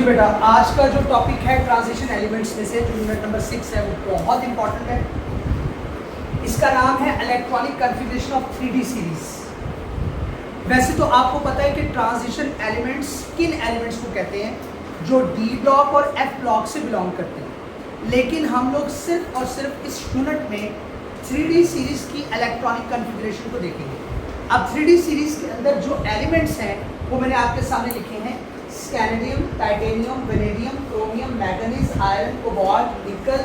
बेटा, आज का जो टॉपिक है ट्रांजिशन एलिमेंट्स में से जो यूनिट नंबर 6 है वो बहुत इंपॉर्टेंट है। इसका नाम है electronic configuration of 3D series. वैसे तो आपको पता है कि ट्रांजिशन एलिमेंट्स किन एलिमेंट्स को कहते हैं जो डी ब्लॉक और एफ ब्लॉक से बिलोंग करते हैं, लेकिन हम लोग सिर्फ और सिर्फ इस यूनिट में 3D सीरीज की इलेक्ट्रॉनिक कॉन्फ़िगरेशन को देखेंगे। अब 3D सीरीज के अंदर जो एलिमेंट्स हैं वो मैंने आपके सामने लिखे हैं: scandium, titanium, vanadium, chromium, manganese, iron, cobalt, निकल,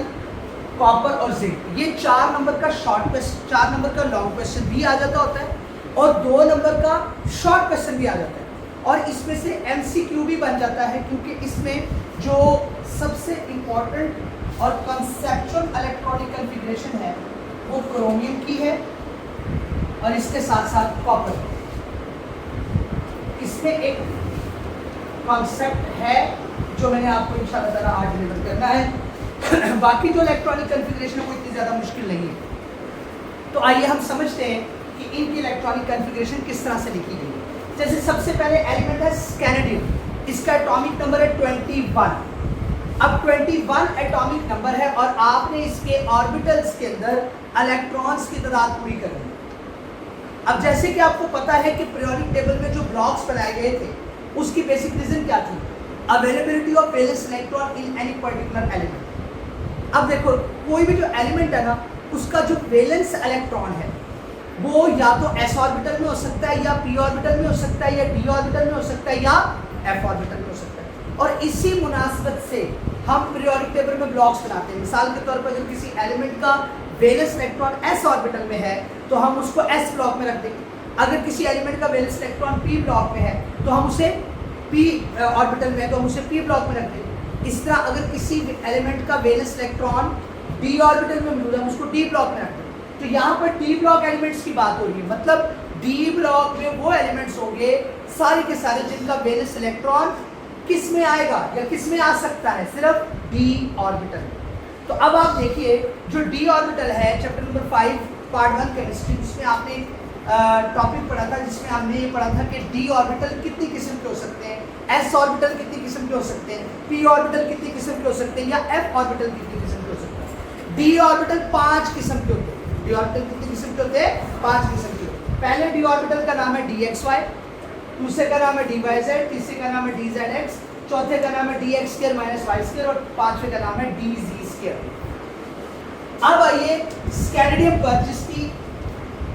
कॉपर और जिंक। ये 4 नंबर का शॉर्ट क्वेश्चन, 4 नंबर का लॉन्ग क्वेश्चन भी आ जाता होता है और 2 नंबर का शॉर्ट क्वेश्चन भी आ जाता है, और इसमें से MCQ भी बन जाता है, क्योंकि इसमें जो सबसे इम्पोर्टेंट और कंसेप्चुअल इलेक्ट्रॉनिक कॉन्फ़िगरेशन है वो क्रोमियम की है और इसके साथ साथ कॉपर। इसमें एक कॉन्सेप्ट है जो मैंने आपको इंशाअल्लाह ताला आज डिलीवर करना है। बाकी जो इलेक्ट्रॉनिक कॉन्फ़िगरेशन है वो इतनी ज़्यादा मुश्किल नहीं है। तो आइए हम समझते हैं कि इनकी इलेक्ट्रॉनिक कॉन्फ़िगरेशन किस तरह से लिखी गई है। जैसे सबसे पहले एलिमेंट है स्कैंडियम, इसका एटॉमिक नंबर है 21। अब 21 एटॉमिक नंबर है और आपने इसके ऑर्बिटल्स के अंदर इलेक्ट्रॉन्स की तादाद पूरी करनी है। अब जैसे कि आपको पता है कि पीरियोडिक टेबल में जो ब्लॉक्स बनाए गए थे उसकी बेसिक रीजन क्या थी? Availability of valence electron in any particular element. अब देखो, कोई भी जो एलिमेंट है ना, उसका जो वैलेंस इलेक्ट्रॉन है वो या तो s ऑर्बिटल में हो सकता है, या p ऑर्बिटल में हो सकता है, या d ऑर्बिटल में हो सकता है, या f ऑर्बिटल में हो सकता है। और इसी मुनासबत से हम पीरियोडिक टेबल में ब्लॉक्स बनाते हैं। मिसाल के तौर पर अगर किसी एलिमेंट का वैलेंस इलेक्ट्रॉन s ऑर्बिटल में है तो हम उसको s ब्लॉक में रख देंगे। अगर किसी एलिमेंट का वैलेंस इलेक्ट्रॉन p ब्लॉक में है तो हम उसे p ऑर्बिटल में है तो हम उसे p ब्लॉक में रख देंगे। इस तरह अगर किसी एलिमेंट का वैलेंस इलेक्ट्रॉन d ऑर्बिटल में मौजूद है हम उसको d ब्लॉक में रख देंगे। तो यहाँ पर d ब्लॉक एलिमेंट्स की बात हो रही है, मतलब d ब्लॉक में वो एलिमेंट्स होंगे सारे के सारे जिनका वैलेंस इलेक्ट्रॉन किस में आएगा या किस में आ सकता है, सिर्फ d ऑर्बिटल। तो अब आप देखिए, जो d ऑर्बिटल है चैप्टर नंबर 5 पार्ट 1 केमिस्ट्री, उसमें आपने टॉपिक पढ़ा था जिसमें हमने ये पढ़ा था कि d ऑर्बिटल कितनी किस्म के हो सकते हैं, s ऑर्बिटल कितनी किस्म के हो सकते हैं, p ऑर्बिटल कितनी किस्म के हो सकते हैं, या f ऑर्बिटल कितनी किस्म के हो सकते हैं। d ऑर्बिटल 5 किस्म के होते हैं। d ऑर्बिटल कितनी किस्म के होते हैं? 5 किस्म के। पहले d ऑर्बिटल का नाम है dxy, दूसरे का नाम है dyz, तीसरे का नाम है dzx, चौथे का नाम है dx² - y² और पांचवे का नाम है dz²। अब आइए स्कैंडियम पर, जिसकी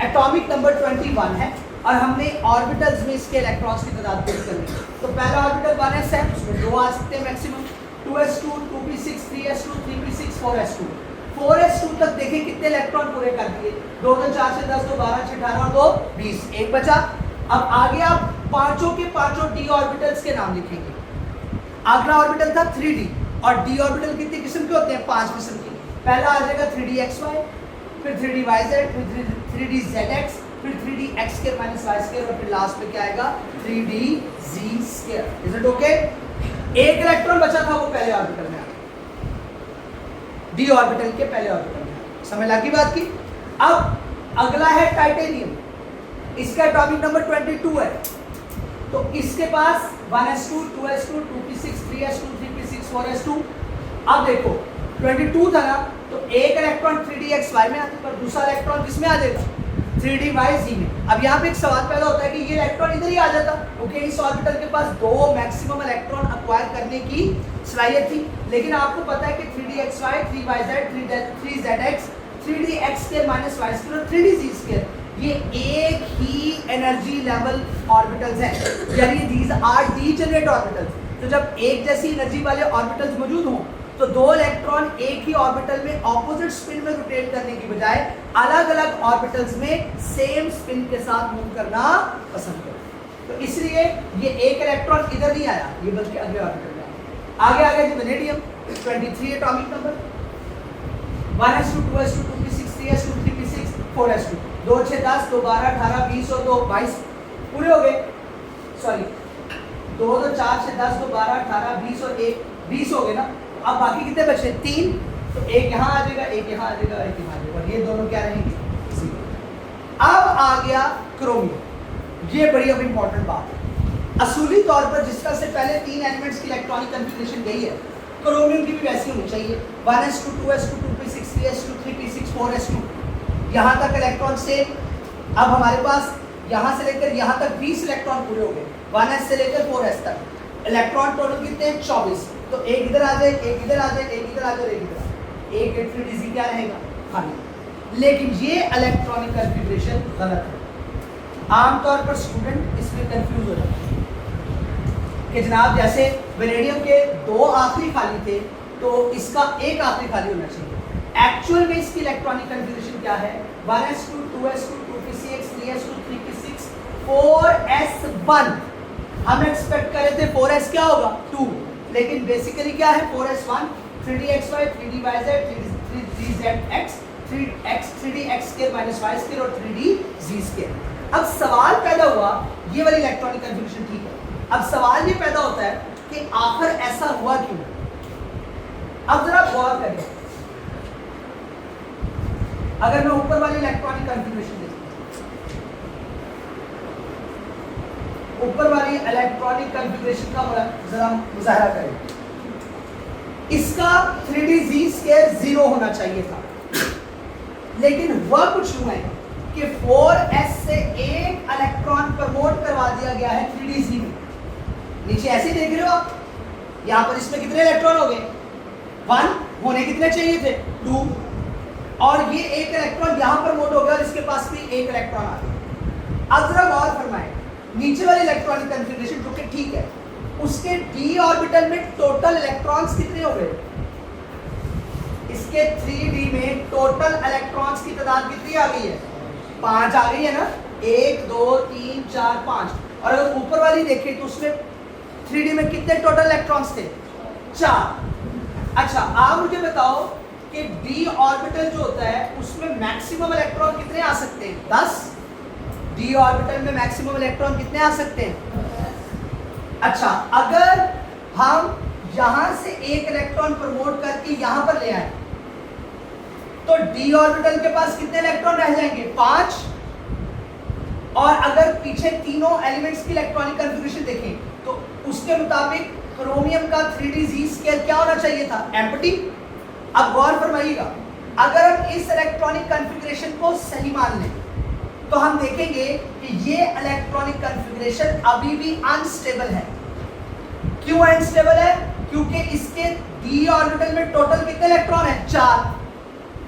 एटॉमिक नंबर 21 है और हमने ऑर्बिटल्स में इसके इलेक्ट्रॉन्स की तादाद पूरी करनी है। तो पहला ऑर्बिटल 1s है, उसमें 2 आ सकते हैं maximum, 2s2, 2p6, 3s2, 3p6, 4s2। 4s2 तक देखें कितने इलेक्ट्रॉन पूरे कर दिए, 2 2 4 6 10, 2 12 6 18 और 2 20, एक बचा। अब आगे आप पांचों के पांचों d ऑर्बिटल्स के नाम लिखेंगे। अगला ऑर्बिटल था 3d, और d ऑर्बिटल कितनी किस्म के होते हैं? 5 किस्म के। पहला आ जाएगा 3dxy, फिर 3dyz, फिर 3dzx, फिर 3dx² - y² और फिर लास्ट में क्या आएगा? 3dz²। Is it okay? एक इलेक्ट्रॉन बचा था, वो पहले ऑर्बिटल में आ गया, d ऑर्बिटल के पहले ऑर्बिटल में। समझ लगी बात की? अब अगला है टाइटेनियम, इसका एटॉमिक नंबर 22 है। तो इसके पास 1s2, 2s2, 2p6, 3s2, 3p6, 4s2। अब देखो 22 था ना, तो एक इलेक्ट्रॉन 3dxy में आता है, पर दूसरा इलेक्ट्रॉन किस में आ जाएगा? 3dyz में। अब यहाँ पे एक सवाल पैदा होता है कि ये इलेक्ट्रॉन इधर ही आ जाता, क्योंकि इस ऑर्बिटल के पास 2 मैक्सिमम इलेक्ट्रॉन अक्वायर करने की सलाहियत थी। लेकिन आपको पता है कि 3dxy, 3yz, 3zx, 3dx² - y² और 3dz² ये एक ही एनर्जी लेवल ऑर्बिटल्स हैं, यानी दीज आर डीजेनरेट ऑर्बिटल्स। तो जब एक जैसी एनर्जी वाले ऑर्बिटल्स मौजूद हों तो 2 इलेक्ट्रॉन एक ही ऑर्बिटल में ऑपोजिट स्पिन में रोटेट करने की बजाय अलग अलग ऑर्बिटल्स में सेम स्पिन के साथ मूव करना पसंद करते। तो इसलिए ये एक इलेक्ट्रॉन इधर नहीं आया, ये बल्कि अगले ऑर्बिटल में आया। आगे आ गया जी vanadium, 23 atomic number, 1s2, 2s2, 2p6, 3s2, 3p6, 4s2, 2 6 10, 2 12 18 20 और 2 22 पूरे हो गए। सॉरी, 2 2 4 6 10, 2 12 18 20 और 1 20 हो गए ना। अब बाकी कितने बचे? 3। तो एक यहाँ आ जाएगा, एक यहाँ आ जाएगा, एक यहाँ आ जाएगा, और ये दोनों क्या रहेंगे? इसी। अब आ गया क्रोमियम, ये बड़ी अब इंपॉर्टेंट बात है। असूली तौर पर जिस तरह से पहले 3 एलिमेंट्स की इलेक्ट्रॉनिक कॉन्फ़िगरेशन गई है, क्रोमियम की भी वैसी होनी चाहिए। 1s2 2s2 2p6 3s2 3p6 4s2, यहाँ तक इलेक्ट्रॉन से। अब हमारे पास यहाँ से लेकर यहाँ तक 20 इलेक्ट्रॉन पूरे हो गए, 1s से लेकर 4s तक। इलेक्ट्रॉन टोटल कितने हैं? 24। तो एक इधर आ जाए, एक इधर आ जाए, एक इधर आ जाए, एक इधर आ जाए, एक इनफिनिटी क्या रहेगा? खाली। लेकिन ये इलेक्ट्रॉनिक कॉन्फ़िगरेशन गलत है। आमतौर पर स्टूडेंट इसमें कंफ्यूज हो जाते हैं कि जनाब जैसे वेनेडियम के 2 आखिरी खाली थे तो इसका एक आखिरी खाली होना चाहिए। एक्चुअल में इसकी इलेक्ट्रॉनिक कॉन्फ़िगरेशन क्या है? 1s2 2s2 2p6 3s2 3p6 4s1। हम एक्सपेक्ट कर रहे थे 4s क्या होगा? 2, लेकिन बेसिकली क्या है? 4s1 3dxy 3dyz 3dzx 3x 3dx² -y² और 3dz²। अब सवाल पैदा हुआ, ये वाली इलेक्ट्रॉनिक कॉन्फ़िगरेशन ठीक है, अब सवाल ये पैदा होता है कि आखिर ऐसा हुआ क्यों? अब जरा गौर करें, अगर मैं ऊपर वाली इलेक्ट्रॉनिक कॉन्फ़िगरेशन देखूं, ऊपर वाली इलेक्ट्रॉनिक कॉन्फ़िगरेशन का जरा मुजाहरा करें, इसका 3dz² 0 होना चाहिए था, लेकिन हुआ कुछ हुआ है कि 4s से एक इलेक्ट्रॉन प्रमोट करवा दिया गया है 3dz में। नीचे ऐसे देख रहे हो आप, यहाँ पर इसमें कितने इलेक्ट्रॉन हो गए? 1 होने कितने चाहिए थे? 2, और ये एक इलेक्ट्रॉन यहाँ पर प्रमोट हो गया और इसके पास भी एक इलेक्ट्रॉन आ गया। अब जरा गौर फरमाएं, नीचे वाली इलेक्ट्रॉनिक कॉन्फ़िगरेशन जो कि ठीक है, उसके d ऑर्बिटल में टोटल इलेक्ट्रॉन्स कितने हो गए? इसके 3d में टोटल इलेक्ट्रॉन्स की तादाद कितनी आ गई है? 5 आ गई है ना? 1 2 3 4 5। और अगर ऊपर वाली देखें तो उसमें 3d में कितने टोटल इलेक्ट्रॉन्स थे? 4। अच्छा, आप मुझे बताओ कि d ऑर्बिटल जो होता है उसमें मैक्सिमम इलेक्ट्रॉन कितने आ सकते हैं? 10। d ऑर्बिटल में मैक्सिमम इलेक्ट्रॉन कितने आ सकते हैं? अच्छा, अगर हम यहां से एक इलेक्ट्रॉन प्रमोट करके यहां पर ले आए तो d ऑर्बिटल के पास कितने इलेक्ट्रॉन रह जाएंगे? 5। और अगर पीछे तीनों एलिमेंट्स की इलेक्ट्रॉनिक कॉन्फ़िगरेशन देखें तो उसके मुताबिक क्रोमियम का 3dz² क्या होना चाहिए था? एम्प्टी। अब गौर फरमाइएगा, अगर हम इस इलेक्ट्रॉनिक कॉन्फ़िगरेशन को सही मान लें तो हम देखेंगे कि ये इलेक्ट्रॉनिक कॉन्फ़िगरेशन अभी भी अनस्टेबल है। क्यों अनस्टेबल है? क्योंकि इसके d ऑर्बिटल में टोटल कितने इलेक्ट्रॉन हैं? 4।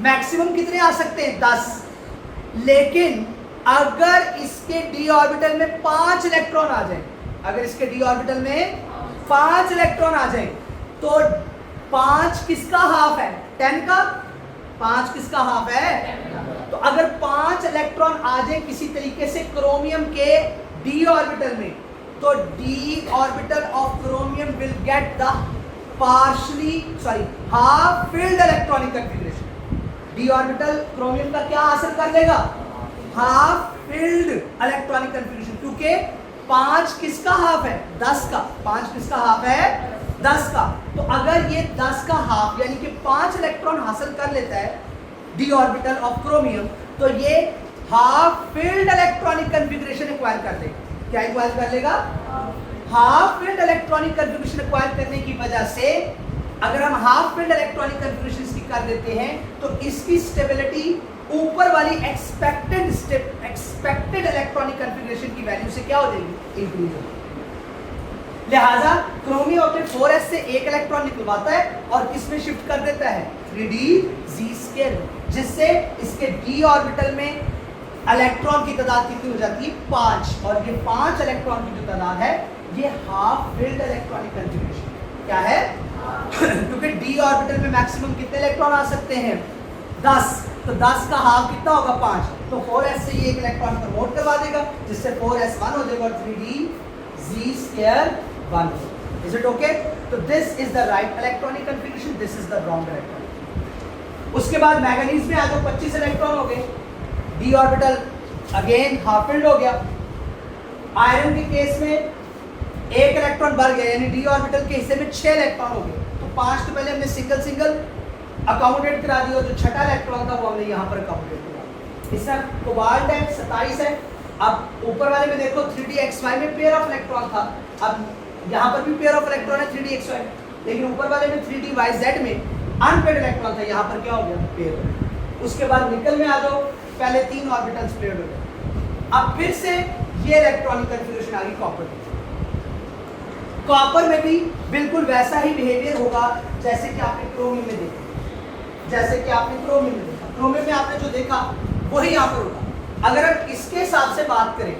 मैक्सिमम कितने आ सकते हैं? 10। लेकिन अगर इसके d ऑर्बिटल में 5 इलेक्ट्रॉन आ जाए, अगर इसके d ऑर्बिटल में 5 इलेक्ट्रॉन आ जाए तो 5 किसका हाफ है? 10 का। 5 किसका हाफ है? तो अगर 5 इलेक्ट्रॉन आ जाए किसी तरीके से क्रोमियम के d ऑर्बिटल में, तो d orbital of chromium will get the half filled electronic configuration. d orbital chromium का क्या हासिल कर लेगा? हाफ फिल्ड इलेक्ट्रॉनिक कॉन्फ़िगरेशन, क्योंकि 5 किसका हाफ है? 10 का। 5 किसका हाफ है? 10 का। तो अगर ये 10 का हाफ यानी कि 5 इलेक्ट्रॉन हासिल कर लेता है d ऑर्बिटल ऑफ क्रोमियम, तो ये half filled electronic configuration acquire कर लेगा। क्या एक्वायर कर लेगा? Half filled electronic configuration acquire करने की वजह से अगर हम हाफ फिल्ड इलेक्ट्रॉनिक कॉन्फ़िगरेशन इसकी कर देते हैं तो इसकी स्टेबिलिटी ऊपर वाली एक्सपेक्टेड इलेक्ट्रॉनिक कॉन्फ़िगरेशन की वैल्यू से क्या हो जाएगी? इंक्रीज हो जाएगी। लिहाजा क्रोमियम अपने 4s से एक इलेक्ट्रॉन निकलवाता है और किसमें शिफ्ट कर देता है? 3dz², जिससे इसके d ऑर्बिटल में इलेक्ट्रॉन की तादाद कितनी हो जाती है? 5। और ये 5 इलेक्ट्रॉन की जो तादाद है ये हाफ फिल्ड इलेक्ट्रॉनिक कॉन्फ़िगरेशन क्या है? क्योंकि d ऑर्बिटल में मैक्सिमम कितने इलेक्ट्रॉन आ सकते हैं? 10। तो 10 का हाफ कितना होगा? 5। तो 4s से ये एक इलेक्ट्रॉन प्रमोट करवा देगा जिससे 4s 1 हो जाएगा और 3dz² 1 हो। Is it okay? तो this is the right electronic configuration, this is the wrong electronic. उसके बाद मैंगनीज में आ जाओ, 25 इलेक्ट्रॉन हो गए, d orbital again half filled हो गया। आयरन के केस में एक इलेक्ट्रॉन बढ़ गया, यानी d ऑर्बिटल के हिस्से में 6 इलेक्ट्रॉन हो गए। तो 5 तो पहले हमने सिंगल सिंगल अकाउंटेड करा दिया, जो छठा इलेक्ट्रॉन था वो हमने यहाँ पर अकाउंटेड करा। इसका कोबाल्ट है 27 है, अब ऊपर वाले में देखो 3dxy में पेयर ऑफ इलेक्ट्रॉन था, अब यहाँ पर भी पेयर ऑफ इलेक्ट्रॉन है 3dxy में, लेकिन ऊपर वाले में 3dyz में अनपेयर्ड इलेक्ट्रॉन था, यहाँ पर क्या हो गया पेयर। उसके बाद निकल में आ जाओ, पहले 3 ऑर्बिटल्स पेयर्ड हो गए। अब फिर से ये इलेक्ट्रॉनिक कन्फिगरेशन आ गई कॉपर। कॉपर में भी बिल्कुल वैसा ही बिहेवियर होगा जैसे कि आपने क्रोमियम में देखा, जैसे कि आपने क्रोमियम में देखा। क्रोमियम में आपने जो देखा वही यहाँ पर होगा। अगर हम इसके हिसाब से बात करें,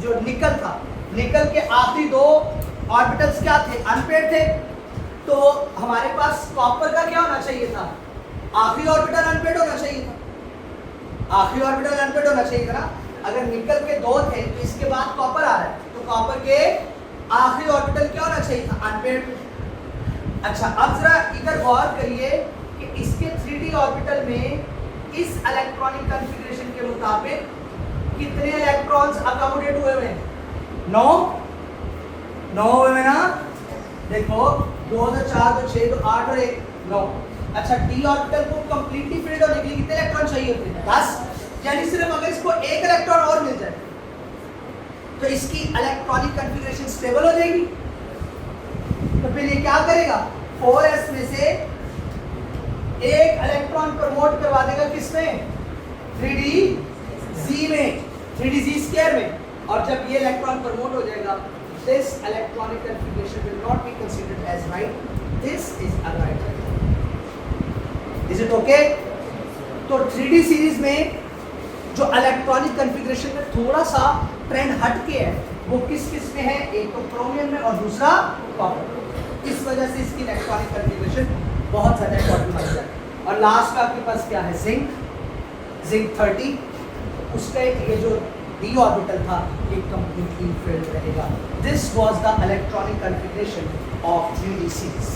जो निकल था, निकल के आखिरी 2 ऑर्बिटल्स क्या थे, अनपेयर्ड थे, तो हमारे पास कॉपर का क्या होना चाहिए था, आखिरी ऑर्बिटल अनपेयर्ड होना चाहिए था, आखिरी ऑर्बिटल अनपेयर्ड होना चाहिए था ना। अगर निकल के 2 थे तो इसके बाद कॉपर आ रहा है, तो कॉपर के आखिरी ऑर्बिटल क्या होना चाहिए था, अनपेयर्ड। अच्छा, अब जरा इधर गौर करिए कि इसके 3d ऑर्बिटल में इस इलेक्ट्रॉनिक कॉन्फ़िगरेशन के मुताबिक कितने इलेक्ट्रॉन्स अकोमोडेट हुए हैं, 9 हुए हैं ना। देखो 2 2 4 2 6 2 8 और 1 9। अच्छा, d ऑर्बिटल को कंप्लीटली फिल्ड होने के लिए कितने इलेक्ट्रॉन चाहिए होते हैं, 10। यानी सिर्फ अगर इसको 1 इलेक्ट्रॉन और मिल जाए तो इसकी इलेक्ट्रॉनिक कॉन्फ़िगरेशन स्टेबल हो जाएगी। तो फिर ये क्या करेगा, 4s में से 1 इलेक्ट्रॉन प्रमोट करवा देगा किसमें, 3dz में, 3dz² में। और जब ये इलेक्ट्रॉन प्रमोट हो जाएगा, this electronic configuration will not be considered as right, this is a right electron. Is it okay? तो 3d सीरीज में जो इलेक्ट्रॉनिक कॉन्फ़िगरेशन में थोड़ा सा ट्रेंड हट के है, वो किस किस में है, एक तो क्रोमियम में और दूसरा कॉपर। इस वजह से इसकी इलेक्ट्रॉनिक कॉन्फ़िगरेशन बहुत ज़्यादा इंपॉर्टेंट बन जाए। और लास्ट का आपके पास क्या है, जिंक 30, उसका ये जो d ऑर्बिटल था ये कंप्लीटली फिल्ड रहेगा। This was the electronic configuration of 3d series.